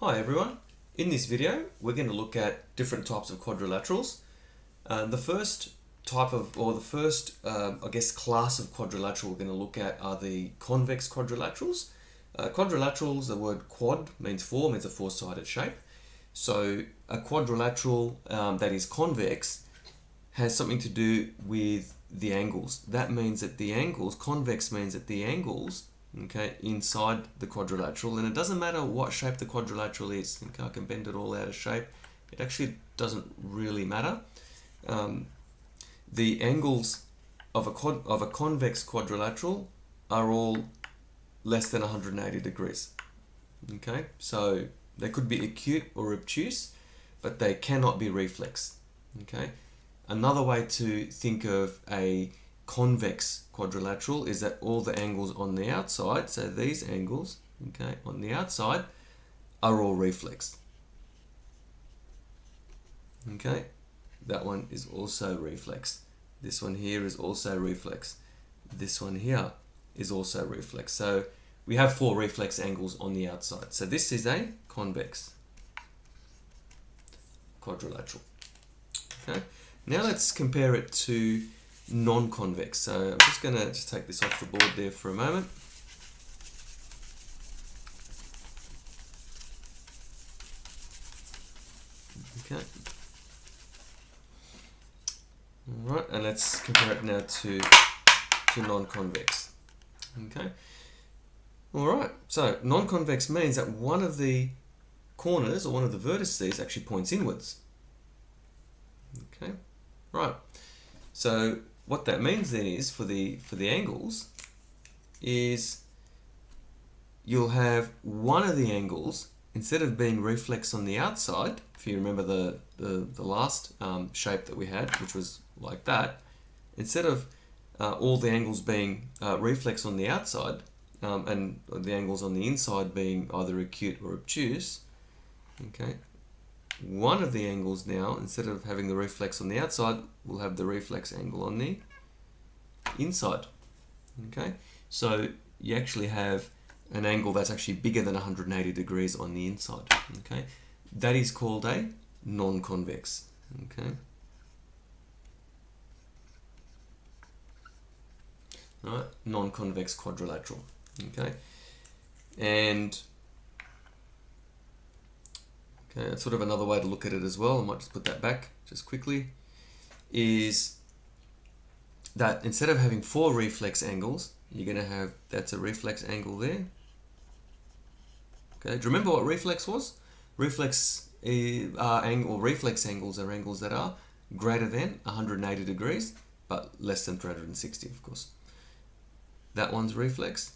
Hi everyone, in this video we're going to look at different types of quadrilaterals. The first type of, or the first I guess class of quadrilateral we're going to look at are the convex quadrilaterals. Quadrilaterals, the word quad means four, means a four-sided shape. So a quadrilateral that is convex has something to do with the angles. That means that the angles, convex means that the angles, okay, inside the quadrilateral, and it doesn't matter what shape the quadrilateral is. Okay, I can bend it all out of shape. It actually doesn't really matter. The angles of a convex quadrilateral are all less than 180 degrees. Okay, so they could be acute or obtuse, but they cannot be reflex. Okay, another way to think of a convex quadrilateral is that all the angles on the outside, so these angles, okay, on the outside, are all reflex. Okay, that one is also reflex. This one here is also reflex. This one here is also reflex. So we have four reflex angles on the outside. So this is a convex quadrilateral. Okay, now let's compare it to non-convex. So I'm just going to take this off the board there for a moment. Okay. All right, and let's compare it now to non-convex. Okay. All right. So non-convex means that one of the corners or one of the vertices actually points inwards. Okay. Right. So what that means then is for the angles is you'll have one of the angles, instead of being reflex on the outside, if you remember the last shape that we had, which was like that, instead of all the angles being reflex on the outside and the angles on the inside being either acute or obtuse, okay, one of the angles now, instead of having the reflex on the outside, will have the reflex angle on the inside. Okay, so you actually have an angle that's actually bigger than 180 degrees on the inside. Okay, that is called a non-convex. Okay, all right, non-convex quadrilateral. Okay, and okay, that's sort of another way to look at it as well. I might just put that back just quickly. Is that instead of having four reflex angles, you're going to have, that's a reflex angle there. Okay, do you remember what reflex was? Reflex reflex angles are angles that are greater than 180 degrees, but less than 360, of course. That one's reflex.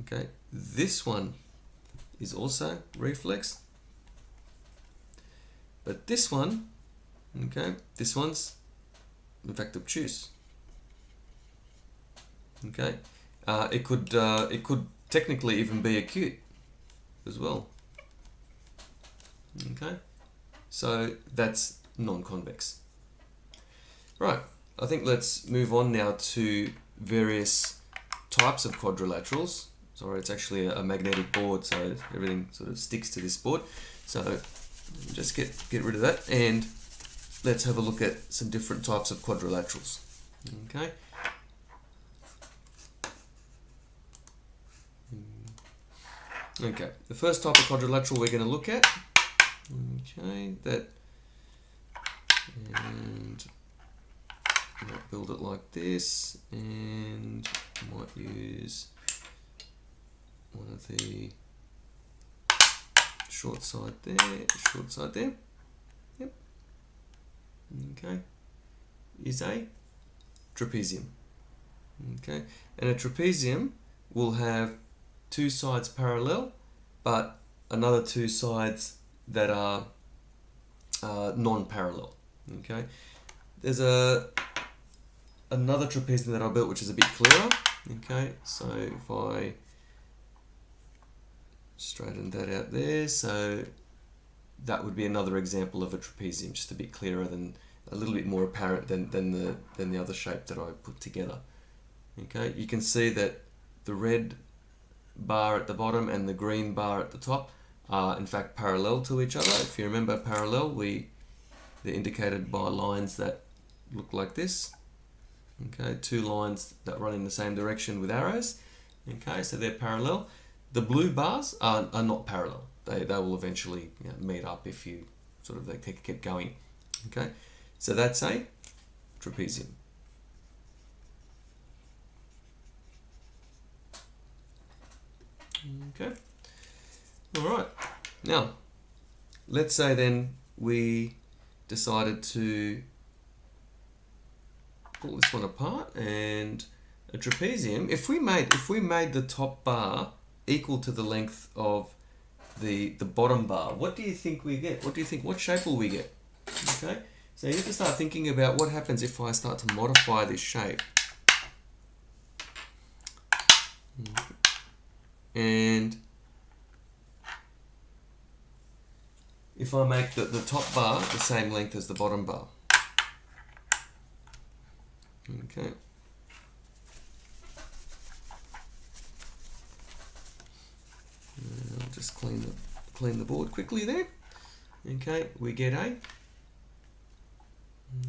Okay, this one is also reflex, but this one, okay, this one's in fact obtuse. Okay, it could technically even be acute as well. Okay, so that's non-convex. Right, I think let's move on now to various types of quadrilaterals. Sorry, it's actually a magnetic board, so everything sort of sticks to this board. So just get rid of that, and let's have a look at some different types of quadrilaterals. Okay. Okay, the first type of quadrilateral we're going to look at. Okay, and I might build it like this, and I might use one of the short side there. Yep. Okay, is a trapezium. Okay, and a trapezium will have two sides parallel, but another two sides that are non-parallel. Okay, there's another trapezium that I built which is a bit clearer. Okay, so if I straighten that out there, so that would be another example of a trapezium, just a bit clearer, than a little bit more apparent than the other shape that I put together. Okay, you can see that the red bar at the bottom and the green bar at the top are in fact parallel to each other. If you remember parallel, they're indicated by lines that look like this. Okay, two lines that run in the same direction with arrows. Okay, so they're parallel. The blue bars are not parallel. They will eventually, you know, meet up if you sort of they keep going. Okay, so that's a trapezium. Okay, all right. Now, let's say then we decided to pull this one apart, and a trapezium, if we made the top bar equal to the length of the bottom bar, what do you think we get? What shape will we get? Okay, so you have to start thinking about what happens if I start to modify this shape. And if I make the top bar the same length as the bottom bar. Okay. I'll just clean the board quickly there. Okay, we get a.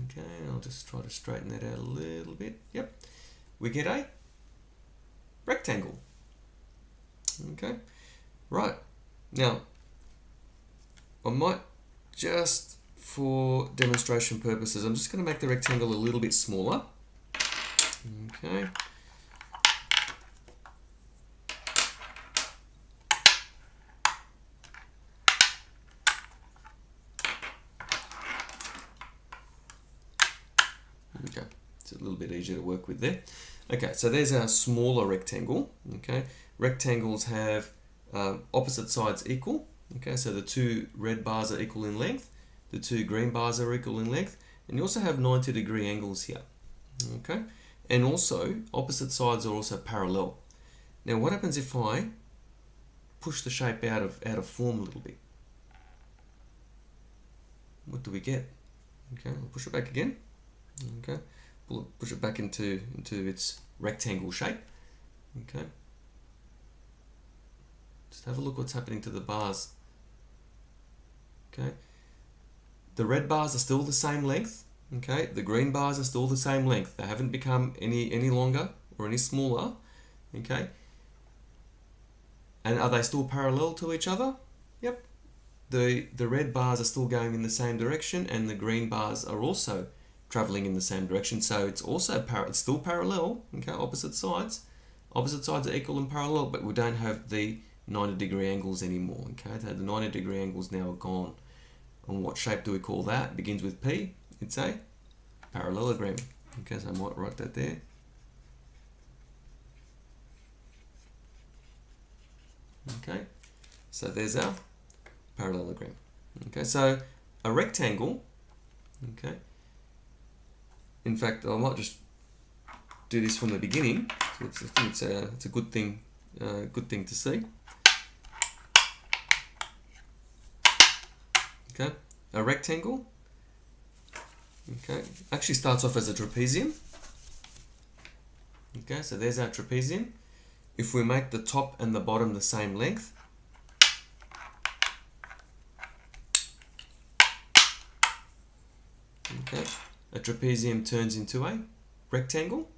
Okay, I'll just try to straighten that out a little bit. Yep, we get a rectangle. Okay, right. Now, I might just, for demonstration purposes, I'm just going to make the rectangle a little bit smaller. Okay. Okay, it's a little bit easier to work with there. Okay, so there's our smaller rectangle. Okay, rectangles have opposite sides equal. Okay, so the two red bars are equal in length, the two green bars are equal in length, and you also have 90-degree angles here. Okay, and also opposite sides are also parallel. Now, what happens if I push the shape out of form a little bit? What do we get? Okay, I'll push it back again. Okay, push it back into its rectangle shape. Okay, just have a look what's happening to the bars. Okay, the red bars are still the same length. Okay, the green bars are still the same length. They haven't become any longer or any smaller. Okay, and are they still parallel to each other? Yep. The red bars are still going in the same direction, and the green bars are also traveling in the same direction. So it's also it's still parallel. Okay, opposite sides are equal and parallel, but we don't have the 90-degree angles anymore. Okay, the 90-degree angles now are gone. And what shape do we call that? It begins with P. It's a parallelogram. Okay, so I might write that there. Okay, so there's our parallelogram. Okay, so a rectangle. Okay, in fact, I might just do this from the beginning. So it's a good thing to see. Okay, a rectangle. Okay, actually starts off as a trapezium. Okay, so there's our trapezium. If we make the top and the bottom the same length, okay, a trapezium turns into a rectangle.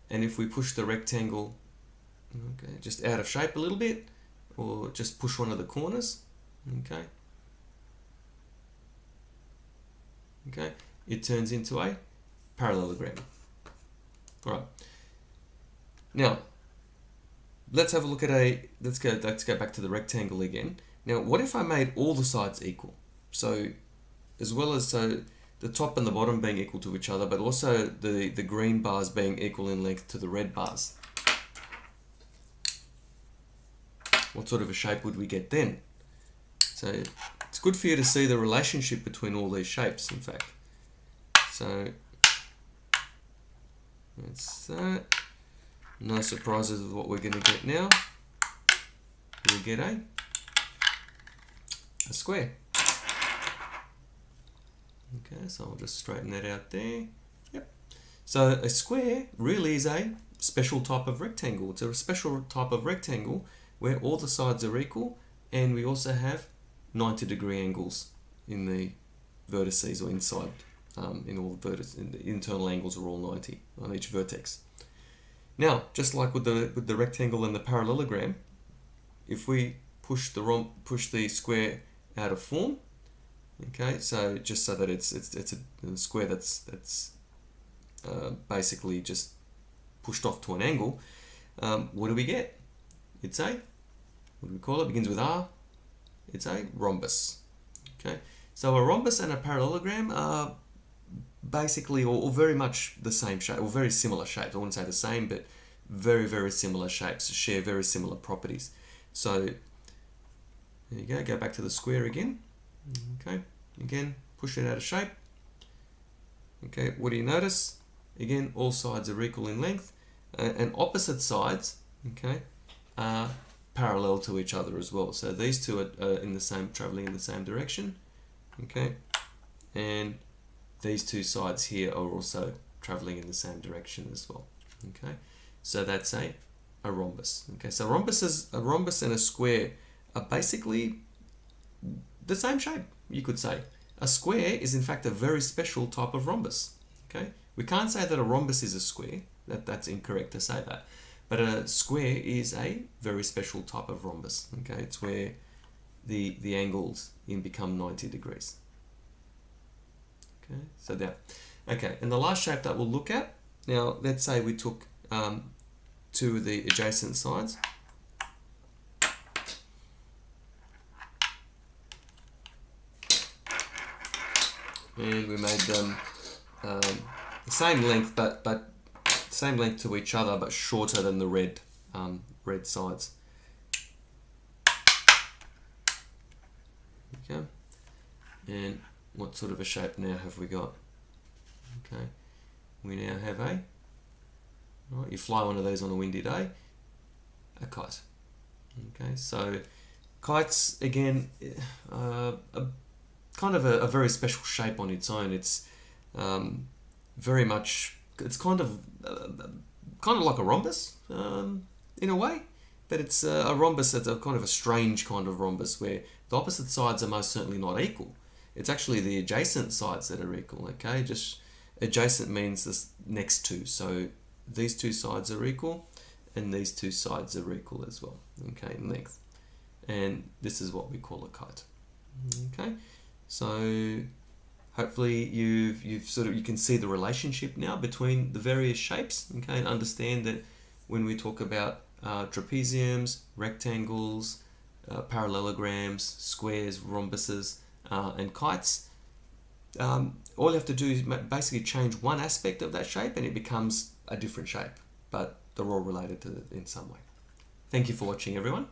And if we push the rectangle, okay, just out of shape a little bit, or just push one of the corners, okay, okay, it turns into a parallelogram. All right. Now, let's have a look at let's go back to the rectangle again. Now, what if I made all the sides equal? So, as well as the top and the bottom being equal to each other, but also the green bars being equal in length to the red bars. What sort of a shape would we get then? So it's good for you to see the relationship between all these shapes, in fact. So that's that. No surprises with what we're going to get now. We'll get a square. Okay, so I'll just straighten that out there. Yep. So a square really is a special type of rectangle. It's a special type of rectangle where all the sides are equal, and we also have 90-degree angles in the vertices or inside. In all vertices, the internal angles are all 90 on each vertex. Now, just like with the rectangle and the parallelogram, if we push the square out of form, okay, so just so that it's a square that's basically just pushed off to an angle, what do we get? It's a, what do we call it? Begins with R. It's a rhombus. Okay, so a rhombus and a parallelogram are basically or very much the same shape, or very similar shapes. I wouldn't say the same, but very, very similar shapes, share very similar properties. So there you go back to the square again. Okay, again, push it out of shape. Okay, what do you notice? Again, all sides are equal in length, and opposite sides, okay, are parallel to each other as well. So these two are traveling in the same direction, okay, and these two sides here are also traveling in the same direction as well. Okay, so that's a rhombus. Okay, so a rhombus and a square are basically the same shape, you could say. A square is in fact a very special type of rhombus. Okay, we can't say that a rhombus is a square. That's incorrect to say that. But a square is a very special type of rhombus. Okay, it's where the angles become 90 degrees. Okay, so there. Okay, and the last shape that we'll look at, now let's say we took two of the adjacent sides. And we made them the same length, but same length to each other, but shorter than the red sides. Okay, and what sort of a shape now have we got? Okay, we now have right, you fly one of these on a windy day, a kite. Okay, so kites again, kind of a very special shape on its own. It's very much, it's kind of like a rhombus in a way, but it's a rhombus that's a kind of a strange kind of rhombus where the opposite sides are most certainly not equal. It's actually the adjacent sides that are equal. Okay, just adjacent means this next to, so these two sides are equal and these two sides are equal as well, okay, in length, and this is what we call a kite. Okay, so hopefully you can see the relationship now between the various shapes, okay, and understand that when we talk about trapeziums, rectangles, parallelograms, squares, rhombuses, and kites, all you have to do is basically change one aspect of that shape and it becomes a different shape, but they're all related to it in some way. Thank you for watching, everyone.